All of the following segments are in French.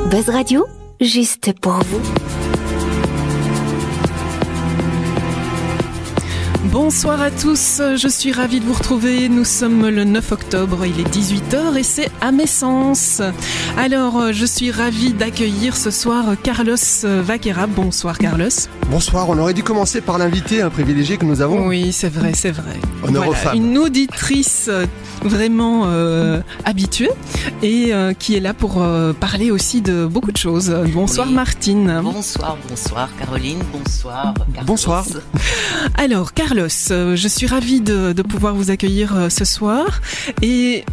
Buzz Radio, juste pour vous. Bonsoir à tous, je suis ravie de vous retrouver. Nous sommes le 9 octobre, il est 18h et c'est à Messens. Alors, je suis ravie d'accueillir ce soir Carlos Vaquera. Bonsoir Carlos. Bonsoir, on aurait dû commencer par l'invité, un privilégié que nous avons. Oui, c'est vrai. Honneur aux femmes. Une auditrice vraiment habituée et qui est là pour parler aussi de beaucoup de choses. Bonsoir oui. Martine. Bonsoir Caroline, bonsoir Carlos. Bonsoir. Alors Carlos, je suis ravie de pouvoir vous accueillir ce soir et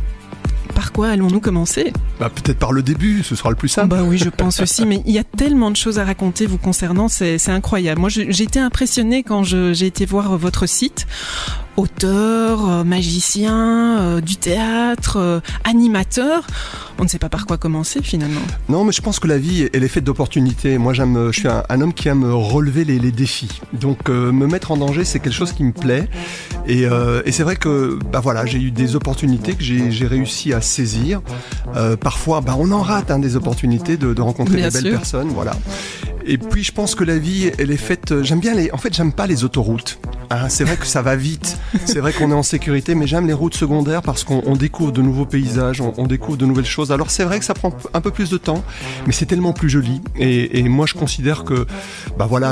par quoi allons-nous commencer ? Peut-être par le début, ce sera le plus simple. Oui, je pense aussi, mais il y a tellement de choses à raconter vous concernant, c'est incroyable. Moi, j'ai été impressionnée quand j'ai été voir votre site. Auteur, magicien, du théâtre, animateur. On ne sait pas par quoi commencer finalement. Non, mais je pense que la vie, elle est faite d'opportunités. Moi, je suis un homme qui aime relever les défis. Donc, me mettre en danger, c'est quelque chose qui me plaît. Et c'est vrai que, j'ai eu des opportunités que j'ai réussi à saisir. Parfois, on en rate des opportunités de rencontrer des belles personnes, voilà. Et puis je pense que la vie, elle est faite. J'aime pas les autoroutes. C'est vrai que ça va vite. C'est vrai qu'on est en sécurité, mais j'aime les routes secondaires parce qu'on découvre de nouveaux paysages, on découvre de nouvelles choses. Alors c'est vrai que ça prend un peu plus de temps, mais c'est tellement plus joli. Et moi je considère que,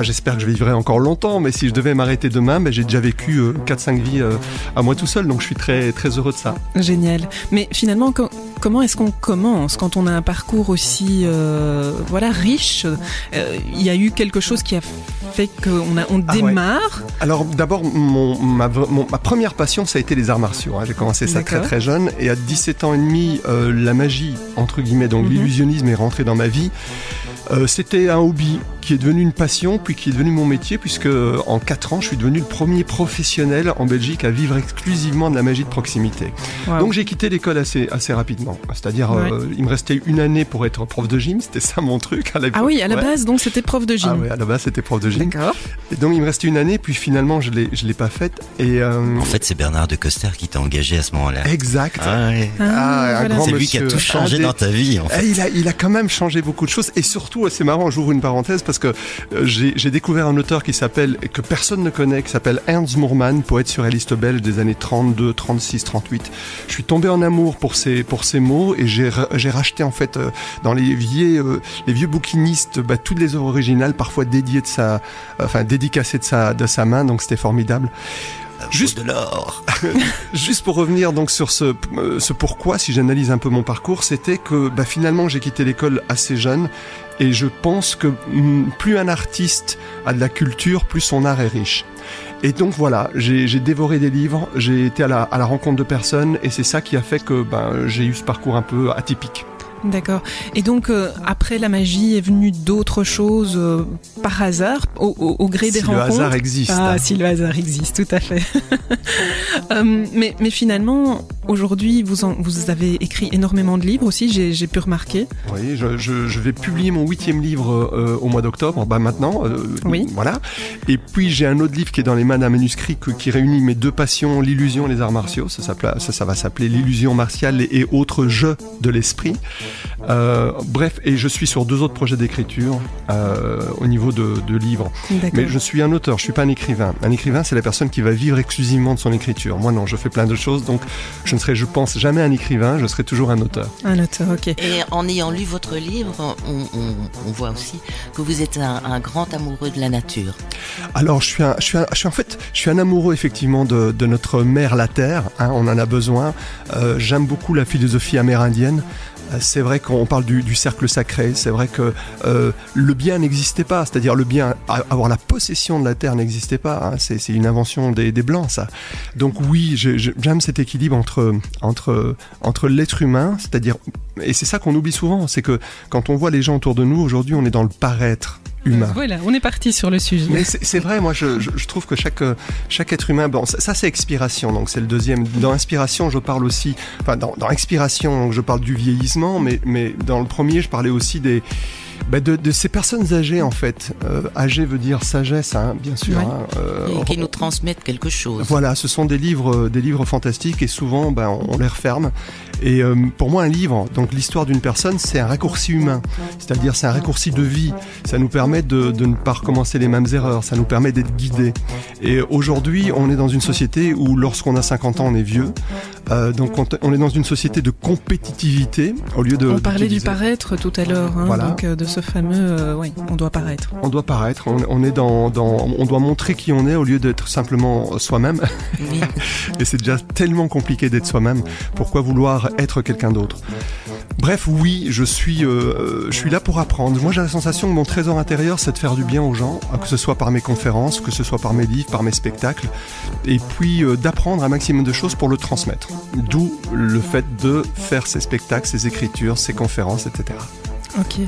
j'espère que je vivrai encore longtemps. Mais si je devais m'arrêter demain, j'ai déjà vécu 4-5 vies à moi tout seul. Donc je suis très très heureux de ça. Génial. Mais finalement, comment est-ce qu'on commence quand on a un parcours aussi riche? Il y a eu quelque chose qui a fait qu'on démarre. Ouais. Alors d'abord, ma première passion, ça a été les arts martiaux. J'ai commencé ça très très jeune et à 17 ans et demi, la magie, entre guillemets, donc l'illusionnisme est rentré dans ma vie. C'était un hobby qui est devenu une passion, puis qui est devenu mon métier, puisque en 4 ans, je suis devenu le premier professionnel en Belgique à vivre exclusivement de la magie de proximité. Wow. Donc j'ai quitté l'école assez rapidement. C'est-à-dire, il me restait une année pour être prof de gym, c'était ça mon truc à l'époque. Ah oui, à la base, donc c'était prof de gym. Ah oui, à la base, c'était prof de gym. D'accord. Et donc il me restait une année, puis finalement, je l'ai pas faite. Et en fait, c'est Bernard de Coster qui t'a engagé à ce moment-là. Exact. Un grand monsieur. C'est lui qui a tout changé dans ta vie, en fait. Il a quand même changé beaucoup de choses. Et surtout, c'est marrant, j'ouvre une parenthèse, parce que j'ai découvert un auteur que personne ne connaît, qui s'appelle Ernst Moorman, poète surréaliste belge des années 32, 36, 38. Je suis tombé en amour pour ces mots et j'ai racheté en fait dans les vieux bouquinistes toutes les œuvres originales, parfois dédicacées de sa main, donc c'était formidable. Juste de l'or. Juste pour revenir donc sur ce pourquoi, si j'analyse un peu mon parcours, c'était que finalement j'ai quitté l'école assez jeune et je pense que plus un artiste a de la culture, plus son art est riche. Et donc voilà, j'ai dévoré des livres, j'ai été à la rencontre de personnes et c'est ça qui a fait que j'ai eu ce parcours un peu atypique. D'accord. Et donc, après la magie, est venue d'autres choses par hasard, au gré des rencontres. Si le hasard existe. Si le hasard existe, tout à fait. Mais finalement, aujourd'hui, vous avez écrit énormément de livres aussi, j'ai pu remarquer. Oui, je vais publier mon 8e livre au mois d'octobre, maintenant. Oui. Voilà. Et puis, j'ai un autre livre qui est dans les mains d'un manuscrit qui réunit mes deux passions, l'illusion et les arts martiaux. Ça va s'appeler l'illusion martiale et autres jeux de l'esprit. Bref, et je suis sur 2 autres projets d'écriture au niveau de livres. D'accord. Mais je suis un auteur, je suis pas un écrivain. Un écrivain, c'est la personne qui va vivre exclusivement de son écriture. Moi non, je fais plein de choses, donc je ne serai, je pense, jamais un écrivain, je serai toujours un auteur. Un auteur, ok. Et en ayant lu votre livre, on voit aussi que vous êtes un grand amoureux de la nature. Alors, je suis un amoureux effectivement de notre mère, la Terre. On en a besoin. J'aime beaucoup la philosophie amérindienne. C'est vrai qu'on parle du cercle sacré, c'est vrai que le bien n'existait pas, c'est-à-dire le bien, avoir la possession de la terre n'existait pas, c'est une invention des Blancs ça. Donc oui, j'aime cet équilibre entre l'être humain, c'est-à-dire, et c'est ça qu'on oublie souvent, c'est que quand on voit les gens autour de nous, aujourd'hui on est dans le paraître humain. Voilà, on est parti sur le sujet. Mais c'est vrai, moi je trouve que chaque être humain, ça c'est expiration, donc c'est le deuxième. Dans inspiration, je parle aussi, dans expiration, je parle du vieillissement, mais dans le premier, je parlais aussi de ces personnes âgées en fait. Âgé veut dire sagesse, bien sûr. Ouais. Et qui nous transmettent quelque chose. Voilà, ce sont des livres fantastiques et souvent on les referme. Et pour moi, un livre, donc l'histoire d'une personne, c'est un raccourci humain. C'est-à-dire, c'est un raccourci de vie. Ça nous permet de ne pas recommencer les mêmes erreurs. Ça nous permet d'être guidés. Et aujourd'hui, on est dans une société où lorsqu'on a 50 ans, on est vieux. Donc on est dans une société de compétitivité au lieu de... On parlait du paraître tout à l'heure, hein, voilà. donc de ce fameux... oui, on doit paraître. On doit paraître, on est on doit montrer qui on est au lieu d'être simplement soi-même. Oui. Et c'est déjà tellement compliqué d'être soi-même. Pourquoi vouloir être quelqu'un d'autre ? Bref, oui, je suis là pour apprendre. Moi, j'ai la sensation que mon trésor intérieur, c'est de faire du bien aux gens, que ce soit par mes conférences, que ce soit par mes livres, par mes spectacles, et puis d'apprendre un maximum de choses pour le transmettre. D'où le fait de faire ces spectacles, ces écritures, ces conférences, etc. Ok.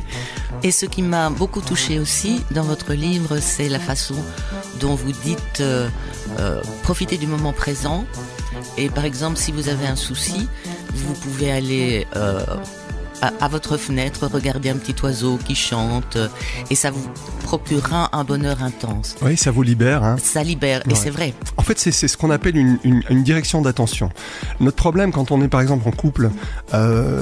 Et ce qui m'a beaucoup touché aussi dans votre livre, c'est la façon dont vous dites profiter du moment présent. Et par exemple, si vous avez un souci, vous pouvez aller à votre fenêtre, regarder un petit oiseau qui chante, et ça vous procurera un bonheur intense. Oui, ça vous libère. Hein. Ça libère, et Ouais. c'est vrai. En fait, c'est ce qu'on appelle une direction d'attention. Notre problème, quand on est par exemple en couple,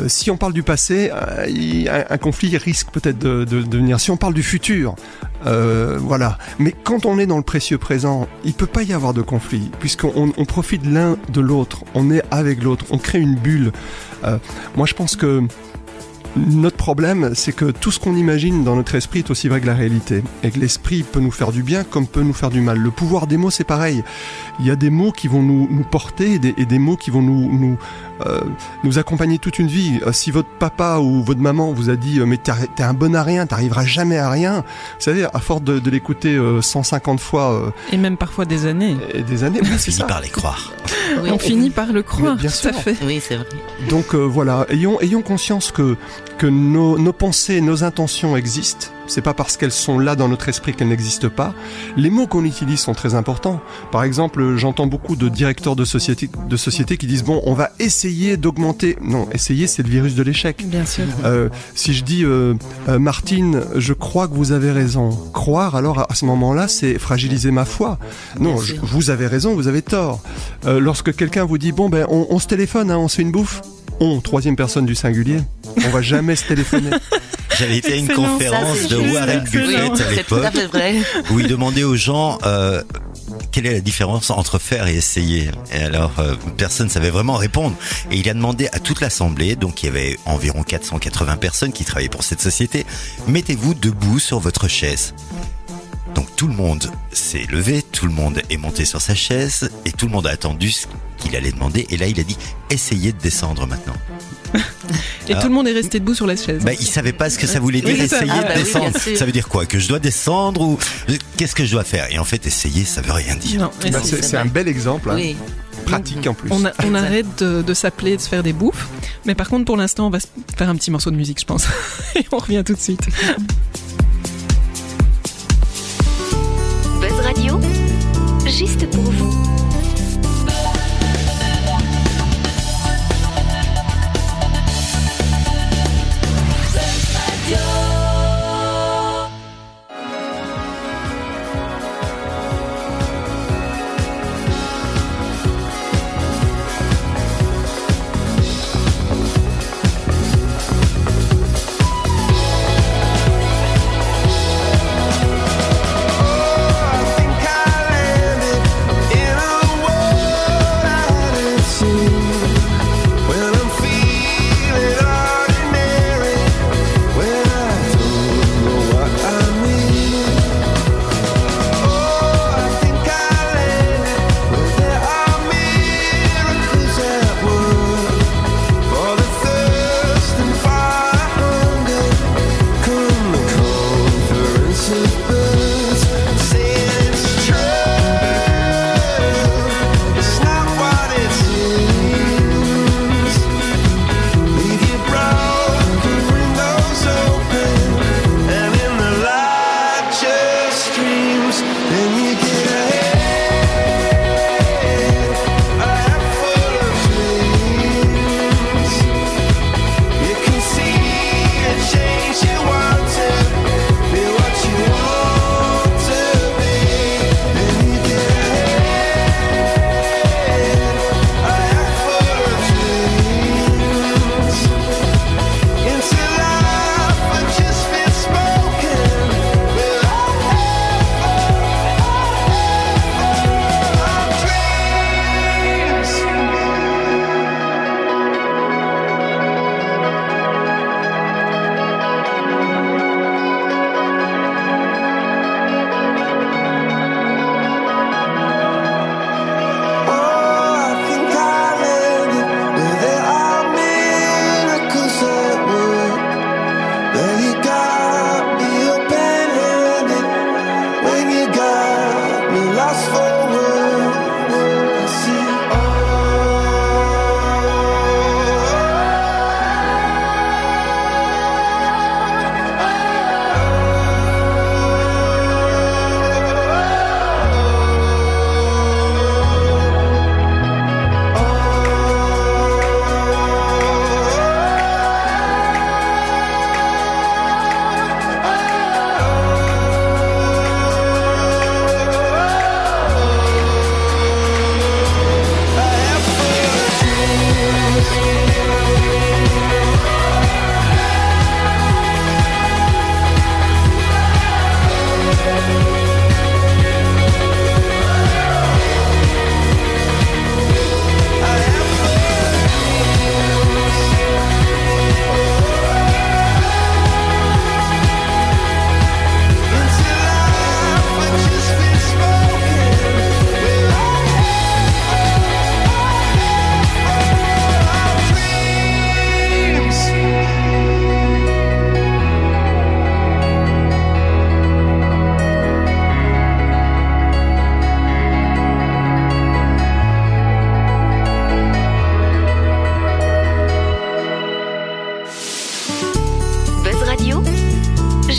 si on parle du passé, un conflit risque peut-être de venir. Si on parle du futur, voilà. Mais quand on est dans le précieux présent, il peut pas y avoir de conflit, puisqu'on profite l'un de l'autre, on est avec l'autre, on crée une bulle. Moi, je pense que notre problème, c'est que tout ce qu'on imagine dans notre esprit est aussi vrai que la réalité. Et que l'esprit peut nous faire du bien comme peut nous faire du mal. Le pouvoir des mots, c'est pareil. Il y a des mots qui vont nous porter et des mots qui vont nous accompagner toute une vie. Si votre papa ou votre maman vous a dit « mais t'es un bon à rien, t'arriveras jamais à rien », vous savez, à force de l'écouter 150 fois... Et même parfois des années. Et des années, On c'est finit ça. par les croire. Oui, On finit par le croire, Mais bien tout sûr. à fait. oui, c'est vrai. Donc voilà, ayons conscience que nos pensées, nos intentions existent. C'est pas parce qu'elles sont là dans notre esprit qu'elles n'existent pas. Les mots qu'on utilise sont très importants. Par exemple, j'entends beaucoup de directeurs de société qui disent bon, on va essayer d'augmenter. Non, essayer, c'est le virus de l'échec. Bien sûr. Si je dis Martine, je crois que vous avez raison. Croire, alors à ce moment-là, c'est fragiliser ma foi. Non, Bien sûr. vous avez raison, vous avez tort. Lorsque quelqu'un vous dit bon ben on se téléphone, hein, on se fait une bouffe. Troisième personne du singulier. On va jamais se téléphoner. J'avais été à une Excellent. conférence Ça, de c'est Warren excellent. Buffett à C'est tout l'époque à fait vrai. où il demandait aux gens quelle est la différence entre faire et essayer. Et alors, personne ne savait vraiment répondre. Et il a demandé à toute l'assemblée, donc il y avait environ 480 personnes qui travaillaient pour cette société, mettez-vous debout sur votre chaise. Donc tout le monde s'est levé, tout le monde est monté sur sa chaise et tout le monde a attendu ce qu'il allait demander. Et là, il a dit, essayez de descendre maintenant. Et tout le monde est resté debout sur la chaise. Bah, il savait pas ce que ça voulait dire, Oui, c'est ça. essayer Ah, de bah oui, descendre. bien sûr. Ça veut dire quoi? Que je dois descendre ou qu'est-ce que je dois faire? Et en fait, essayer, ça veut rien dire. Non, mais Bah, c'est- c'est un bel exemple, hein. Oui. Pratique en plus. on arrête de s'appeler, de se faire des bouffes. Mais par contre, pour l'instant, on va se faire un petit morceau de musique, je pense. Et on revient tout de suite. Buzz Radio, juste pour vous. I think I landed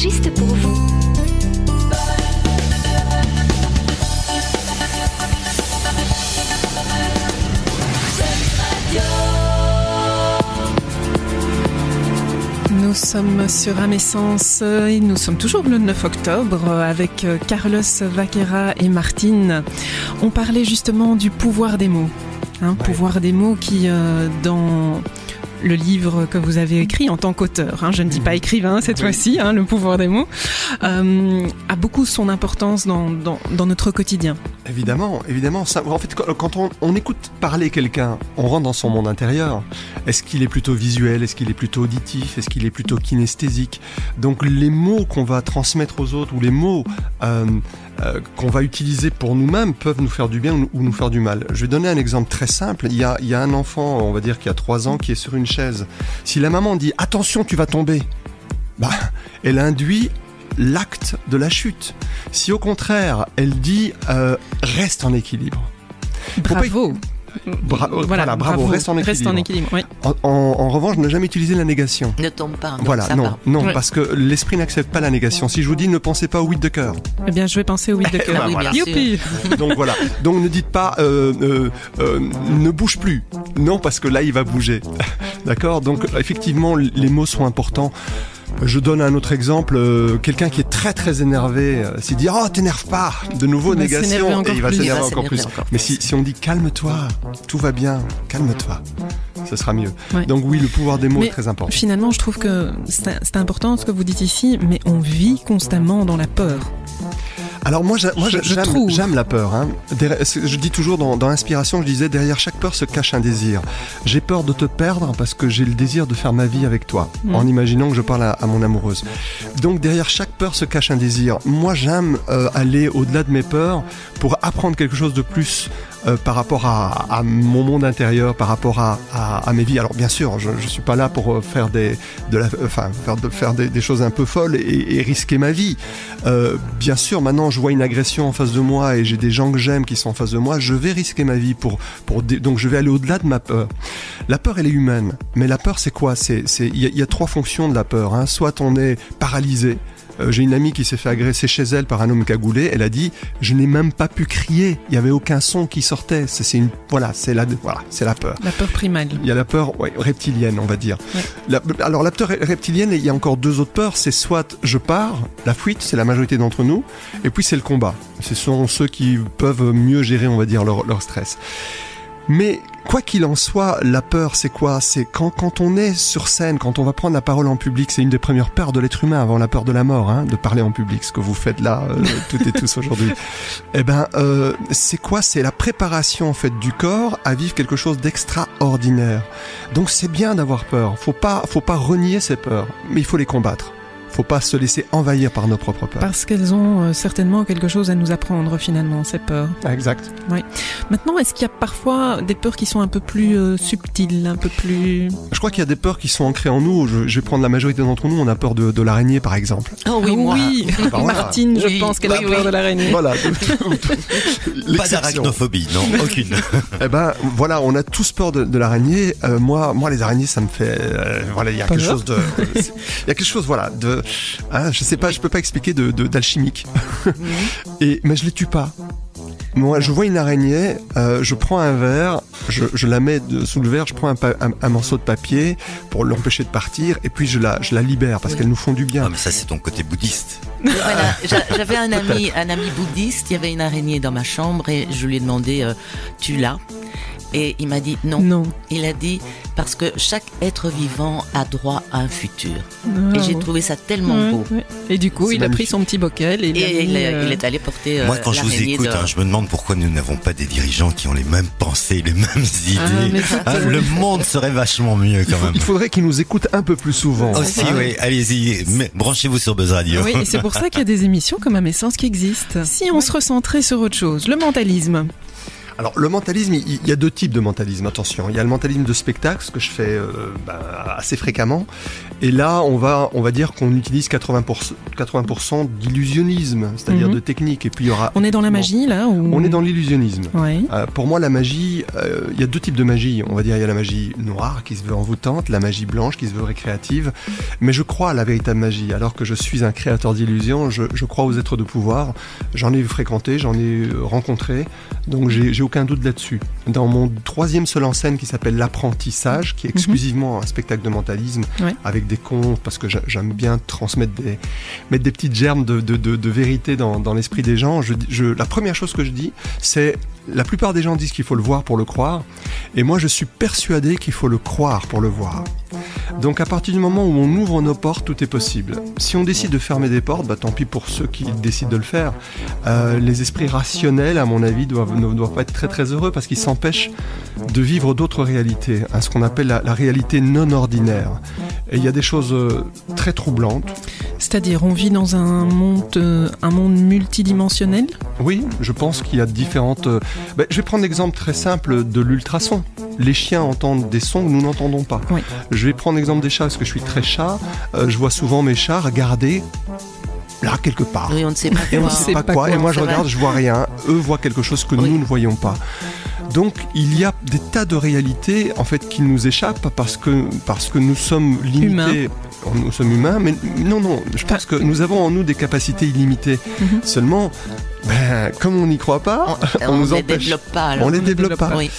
juste pour vous. Nous sommes sur Âme et Sens et nous sommes toujours le 9 octobre avec Carlos Vaquera et Martine. On parlait justement du pouvoir des mots. Pouvoir des mots qui, dans le livre que vous avez écrit en tant qu'auteur, je ne dis pas écrivain cette fois-ci, le pouvoir des mots, a beaucoup son importance dans notre quotidien. Évidemment. Ça, en fait, quand on écoute parler quelqu'un, on rentre dans son monde intérieur. Est-ce qu'il est plutôt visuel? Est-ce qu'il est plutôt auditif? Est-ce qu'il est plutôt kinesthésique? Donc les mots qu'on va transmettre aux autres ou les mots qu'on va utiliser pour nous-mêmes peuvent nous faire du bien ou nous faire du mal. Je vais donner un exemple très simple. Il y a un enfant, on va dire qui a 3 ans, qui est sur une chaise. Si la maman dit « Attention, tu vas tomber », elle induit l'acte de la chute. Si au contraire, elle dit reste en équilibre. Bravo. Bravo, reste en équilibre. Reste en équilibre, oui. En revanche, ne jamais utiliser la négation. Ne tombe pas. Non, parce que l'esprit n'accepte pas la négation. Si je vous dis ne pensez pas au 8 de cœur. Eh bien, je vais penser au 8 de cœur. Bien Youpi. Donc voilà. Donc ne dites pas ne bouge plus. Non, parce que là il va bouger. D'accord. Donc effectivement, les mots sont importants. Je donne un autre exemple, quelqu'un qui est très très énervé, s'il dit « Oh, t'énerve pas !» De nouveau, négation, et il va s'énerver encore plus. Mais si on dit « Calme-toi, tout va bien, calme-toi », ce sera mieux. Ouais. Donc oui, le pouvoir des mots est très important. Finalement, je trouve que c'est important ce que vous dites ici, mais on vit constamment dans la peur. Alors moi j'aime la peur. Je dis toujours dans l'inspiration, je disais derrière chaque peur se cache un désir. J'ai peur de te perdre parce que j'ai le désir de faire ma vie avec toi, en imaginant que je parle à mon amoureuse. Donc derrière chaque peur se cache un désir. Moi j'aime aller au-delà de mes peurs pour apprendre quelque chose de plus par rapport à mon monde intérieur, par rapport à mes vies. Alors bien sûr, je suis pas là pour faire des choses un peu folles et risquer ma vie. Bien sûr, maintenant je vois une agression en face de moi et j'ai des gens que j'aime qui sont en face de moi, je vais risquer ma vie donc je vais aller au-delà de ma peur. La peur, elle est humaine, mais la peur, c'est quoi? Il y a 3 fonctions de la peur. Soit on est paralysé. J'ai une amie qui s'est fait agresser chez elle par un homme cagoulé. Elle a dit « Je n'ai même pas pu crier. Il n'y avait aucun son qui sortait. » c'est la peur. La peur primale. Il y a la peur reptilienne, on va dire. Ouais. Alors la peur reptilienne, il y a encore 2 autres peurs. C'est soit je pars, la fuite, c'est la majorité d'entre nous. Et puis c'est le combat. Ce sont ceux qui peuvent mieux gérer, on va dire, leur stress. Mais quoi qu'il en soit, la peur, c'est quoi? C'est quand on est sur scène, quand on va prendre la parole en public, c'est une des premières peurs de l'être humain avant la peur de la mort, de parler en public, ce que vous faites là, toutes et tous aujourd'hui. C'est quoi? C'est la préparation en fait du corps à vivre quelque chose d'extraordinaire. Donc c'est bien d'avoir peur. Faut pas renier ces peurs, mais il faut les combattre. Faut pas se laisser envahir par nos propres peurs. Parce qu'elles ont certainement quelque chose à nous apprendre finalement, ces peurs. Exact. Oui. Maintenant, est-ce qu'il y a parfois des peurs qui sont un peu plus subtiles, un peu plus... Je crois qu'il y a des peurs qui sont ancrées en nous. Je vais prendre la majorité d'entre nous, on a peur de l'araignée par exemple. Oh oui, moi. Oui. Martine, je pense qu'elle a peur de l'araignée. Voilà. Pas d'arachnophobie, non, aucune. Voilà, on a tous peur de l'araignée. Moi, les araignées, ça me fait... il y a quelque chose de... Il y a quelque chose, je sais pas, je peux pas expliquer d'alchimique. Mais je les tue pas. Moi, je vois une araignée, je prends un verre, je la mets sous le verre, je prends un morceau de papier pour l'empêcher de partir, et puis je la libère parce qu'elles nous font du bien. Ah, mais ça, c'est ton côté bouddhiste. Voilà, j'avais un ami bouddhiste, il y avait une araignée dans ma chambre et je lui ai demandé tu l'as? Et il m'a dit non. Il a dit parce que chaque être vivant a droit à un futur. Et j'ai trouvé ça tellement beau. Et du coup, il a pris son petit bocal et il est allé porter Moi, quand je vous écoute, je me demande pourquoi nous n'avons pas des dirigeants qui ont les mêmes pensées, les mêmes idées. Le monde serait vachement mieux quand même. Il faudrait qu'ils nous écoutent un peu plus souvent. Aussi, oui. Allez-y, branchez-vous sur Buzz Radio. Oui, et c'est pour ça qu'il y a des émissions comme Âme et Sens qui existent. Si on se recentrait sur autre chose, le mentalisme. Alors le mentalisme, il y a deux types de mentalisme, attention. Il y a le mentalisme de spectacle, ce que je fais assez fréquemment. Et là, on va dire qu'on utilise 80% d'illusionnisme, c'est-à-dire de technique. Et puis il y aura. On est dans la magie là ou... On est dans l'illusionnisme. Ouais. Pour moi, la magie, il y a deux types de magie. On va dire il y a la magie noire qui se veut envoûtante, la magie blanche qui se veut récréative. Mais je crois à la véritable magie. Alors que je suis un créateur d'illusions, je crois aux êtres de pouvoir. J'en ai fréquenté, j'en ai rencontré. Donc j'ai aucun doute là-dessus. Dans mon troisième seul en scène qui s'appelle L'Apprentissage, qui est exclusivement un spectacle de mentalisme, avec des contes, parce que j'aime bien transmettre mettre des petites germes de vérité dans l'esprit des gens. La première chose que je dis, c'est la plupart des gens disent qu'il faut le voir pour le croire, et moi je suis persuadé qu'il faut le croire pour le voir. Donc à partir du moment où on ouvre nos portes, tout est possible. Si on décide de fermer des portes, tant pis pour ceux qui décident de le faire. Les esprits rationnels, à mon avis, ne doivent pas être très très heureux parce qu'ils s'empêchent de vivre d'autres réalités, ce qu'on appelle la réalité non ordinaire. Et il y a des choses très troublantes. C'est-à-dire, on vit dans un monde multidimensionnel ? Oui, je pense qu'il y a différentes... je vais prendre l'exemple très simple de l'ultrason. Les chiens entendent des sons que nous n'entendons pas. Oui. Je vais prendre l'exemple des chats, parce que je suis très chat. Je vois souvent mes chats regarder là, quelque part. Oui, on ne sait pas quoi. Et on ne sait pas quoi. Et moi, je regarde, je vois rien. Eux voient quelque chose que nous ne voyons pas. Donc, il y a des tas de réalités, en fait, qui nous échappent parce que nous sommes limités. Humains. Nous sommes humains, mais non, je pense que nous avons en nous des capacités illimitées. Seulement, comme on n'y croit pas, on nous empêche. On les développe pas. Oui.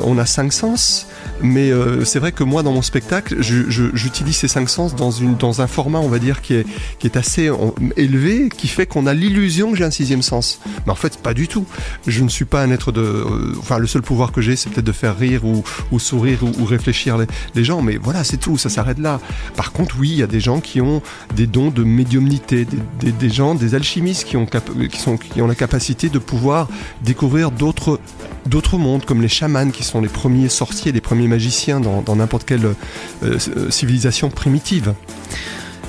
On a 5 sens, mais c'est vrai que moi, dans mon spectacle, j'utilise ces 5 sens dans un format, on va dire, qui est assez élevé, qui fait qu'on a l'illusion que j'ai un 6e sens. Mais en fait, pas du tout. Je ne suis pas un être le seul pouvoir que j'ai, c'est peut-être de faire rire ou sourire ou réfléchir les gens, mais voilà, c'est tout, ça s'arrête là. Par contre, oui, il y a des gens qui ont des dons de médiumnité, des gens, des alchimistes qui ont la capacité de pouvoir découvrir d'autres mondes, comme les chamans, qui sont les premiers sorciers, les premiers magiciens dans n'importe quelle civilisation primitive.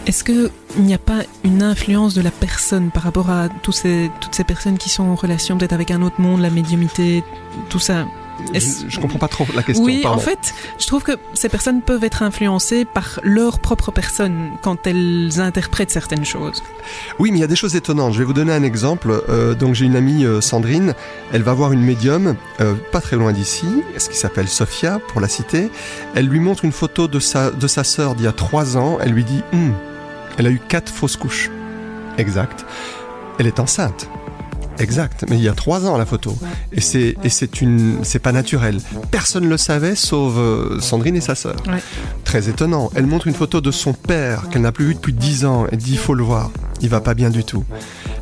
Est-ce qu'il n'y a pas une influence de la personne par rapport à toutes ces personnes qui sont en relation peut-être avec un autre monde, la médiumnité, tout ça? Je comprends pas trop la question. Oui, pardon. En fait, je trouve que ces personnes peuvent être influencées par leur propre personne quand elles interprètent certaines choses. Oui, mais il y a des choses étonnantes. Je vais vous donner un exemple. Donc j'ai une amie, Sandrine, elle va voir une médium, pas très loin d'ici, ce qui s'appelle Sophia, pour la citer. Elle lui montre une photo de sa sœur d'il y a 3 ans. Elle lui dit, elle a eu 4 fausses couches. Exact. Elle est enceinte. Exact, mais il y a 3 ans la photo, et c'est pas naturel. Personne ne le savait, sauf Sandrine et sa sœur. Ouais. Très étonnant. Elle montre une photo de son père qu'elle n'a plus vu depuis 10 ans. Elle dit, il faut le voir, il va pas bien du tout.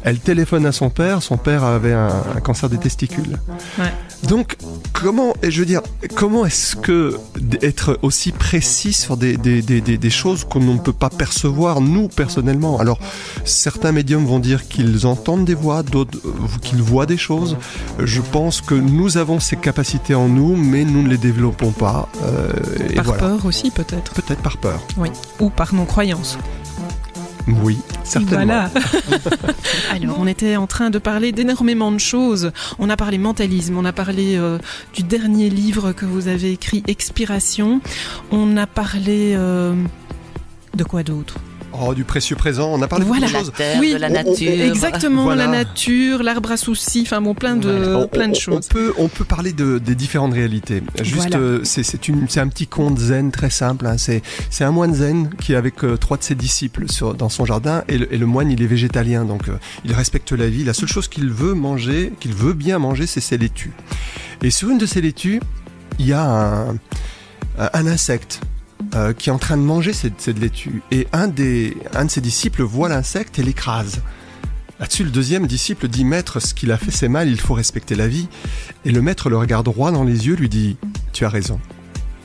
Elle téléphone à son père avait un cancer des testicules. Ouais. Donc, comment est-ce que être aussi précis sur des choses qu'on ne peut pas percevoir, nous, personnellement? Alors, certains médiums vont dire qu'ils entendent des voix, d'autres qu'ils voient des choses. Je pense que nous avons ces capacités en nous, mais nous ne les développons pas. Par peur aussi, peut-être? Peut-être par peur. Oui, ou par non-croyance. Oui, certainement. Voilà. Alors, on était en train de parler d'énormément de choses. On a parlé mentalisme, on a parlé du dernier livre que vous avez écrit, Expiration. On a parlé de quoi d'autre ? Du précieux présent, on a parlé de choses. De la nature. Exactement, voilà. La nature, l'arbre à soucis, plein de choses. On peut parler des différentes réalités. Juste, voilà. C'est un petit conte zen très simple. Hein. C'est un moine zen qui est avec 3 de ses disciples dans son jardin, et le moine, il est végétalien, donc il respecte la vie. La seule chose qu'il veut bien manger, c'est ses laitues. Et sur une de ces laitues, il y a un insecte. Qui est en train de manger cette laitue. Et un de ses disciples voit l'insecte et l'écrase. Là-dessus, le deuxième disciple dit, maître, ce qu'il a fait, c'est mal, il faut respecter la vie. Et le maître le regarde droit dans les yeux, lui dit, tu as raison.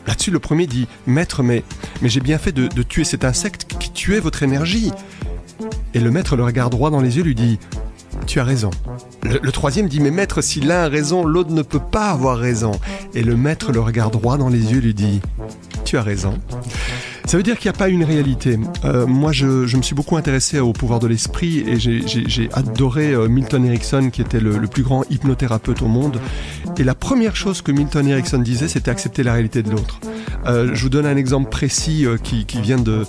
Là-dessus, le premier dit, maître, mais j'ai bien fait de tuer cet insecte qui tuait votre énergie. Et le maître le regarde droit dans les yeux, lui dit, tu as raison. Le troisième dit, mais maître, si l'un a raison, l'autre ne peut pas avoir raison. Et le maître le regarde droit dans les yeux, lui dit, tu as raison. Ça veut dire qu'il n'y a pas une réalité. Moi, je me suis beaucoup intéressé au pouvoir de l'esprit et j'ai adoré Milton Erickson, qui était le plus grand hypnothérapeute au monde. Et la première chose que Milton Erickson disait, c'était accepter la réalité de l'autre. Je vous donne un exemple précis qui vient de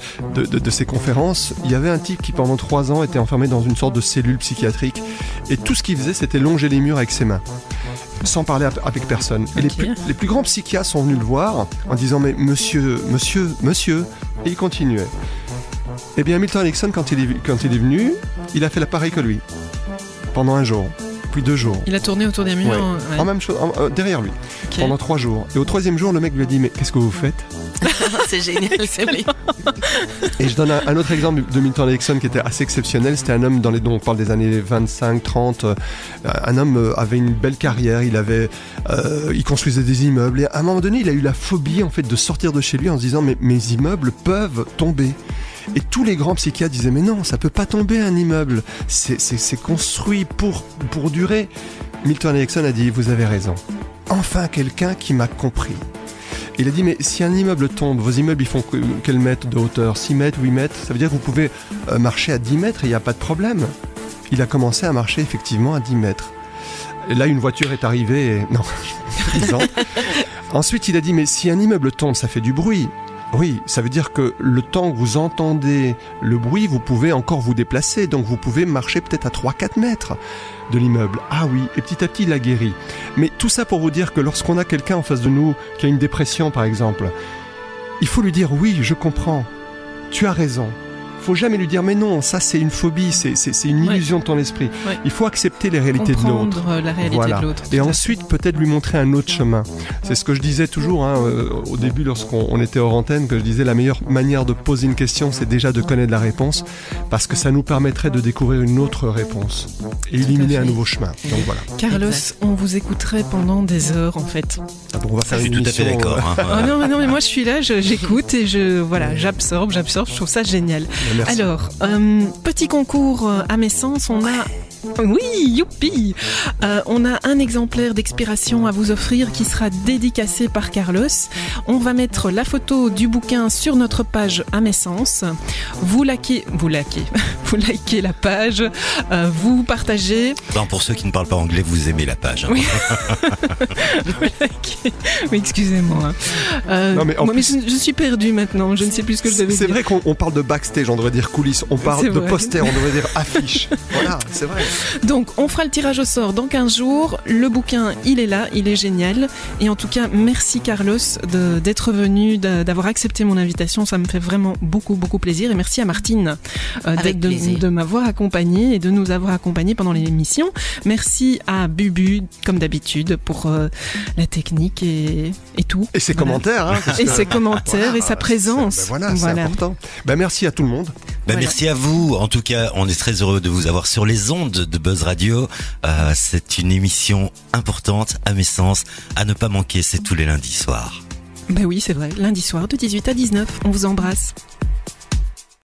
ces conférences. Il y avait un type qui, pendant 3 ans, était enfermé dans une sorte de cellule psychiatrique. Et tout ce qu'il faisait, c'était longer les murs avec ses mains, sans parler avec personne. Et les plus grands psychiatres sont venus le voir en disant « Mais monsieur », et il continuait. Eh bien, Milton Erickson, quand il est venu, il a fait la pareille que lui, pendant 1 jour, puis 2 jours. Il a tourné autour des murs. Ouais. En même chose, derrière lui, pendant 3 jours. Et au 3e jour, le mec lui a dit « Mais qu'est-ce que vous faites ?» C'est génial, c'est vrai. Et je donne un autre exemple de Milton Erickson qui était assez exceptionnel. C'était un homme dont on parle des années 25, 30. Un homme avait une belle carrière. Il construisait des immeubles. Et à un moment donné, il a eu la phobie en fait de sortir de chez lui en se disant mais mes immeubles peuvent tomber. Et tous les grands psychiatres disaient mais non, ça peut pas tomber un immeuble. C'est construit pour durer. Milton Erickson a dit vous avez raison. Enfin quelqu'un qui m'a compris. Il a dit, mais si un immeuble tombe, vos immeubles ils font quel mètre de hauteur ? 6 mètres, 8 mètres ? Ça veut dire que vous pouvez marcher à 10 mètres et il n'y a pas de problème. Il a commencé à marcher effectivement à 10 mètres. Et là, une voiture est arrivée et... Non, Ensuite, il a dit, mais si un immeuble tombe, ça fait du bruit. Oui, ça veut dire que le temps que vous entendez le bruit, vous pouvez encore vous déplacer. Donc vous pouvez marcher peut-être à 3-4 mètres de l'immeuble. Ah oui, et petit à petit, il a guéri. Mais tout ça pour vous dire que lorsqu'on a quelqu'un en face de nous qui a une dépression, par exemple, il faut lui dire, oui, je comprends, tu as raison. Il ne faut jamais lui dire, mais non, ça c'est une phobie, c'est une illusion de ton esprit. Ouais. Il faut accepter les réalités de l'autre. Comprendre la réalité de l'autre. Et ensuite, peut-être lui montrer un autre chemin. C'est ce que je disais toujours au début, lorsqu'on était hors antenne, que je disais, la meilleure manière de poser une question, c'est déjà de connaître la réponse, parce que ça nous permettrait de découvrir une autre réponse et éliminer un nouveau chemin. Donc voilà. Carlos, on vous écouterait pendant des heures, en fait. Ah bon, on va faire une émission. Je suis tout à fait d'accord. Non, mais moi je suis là, j'écoute et j'absorbe, je trouve ça génial. Merci. Alors, petit concours à mes sens, on a... Oui, youpi! On a un exemplaire d'expiration à vous offrir qui sera dédicacé par Carlos. On va mettre la photo du bouquin sur notre page à mes sens. Vous likez la page, vous partagez. Non, pour ceux qui ne parlent pas anglais, vous aimez la page. Hein. Oui. Oui, excusez-moi. Non, mais je suis perdue maintenant, je ne sais plus ce que je devais dire. C'est vrai qu'on parle de backstage, on devrait dire coulisses, on parle de poster, on devrait dire affiche. Voilà, c'est vrai. Donc, on fera le tirage au sort dans 15 jours. Le bouquin, il est là, il est génial. Et en tout cas, merci Carlos d'être venu, d'avoir accepté mon invitation. Ça me fait vraiment beaucoup, beaucoup plaisir. Et merci à Martine de m'avoir accompagnée et de nous avoir accompagnés pendant l'émission. Merci à Bubu, comme d'habitude, pour la technique et tout. Et ses commentaires. Hein, et ses commentaires et sa présence. C'est important. Merci à tout le monde. Merci à vous. En tout cas, on est très heureux de vous avoir sur les ondes de Buzz Radio. C'est une émission importante, à mes sens, à ne pas manquer. C'est tous les lundis soirs. Oui, c'est vrai. Lundi soir de 18 à 19. On vous embrasse.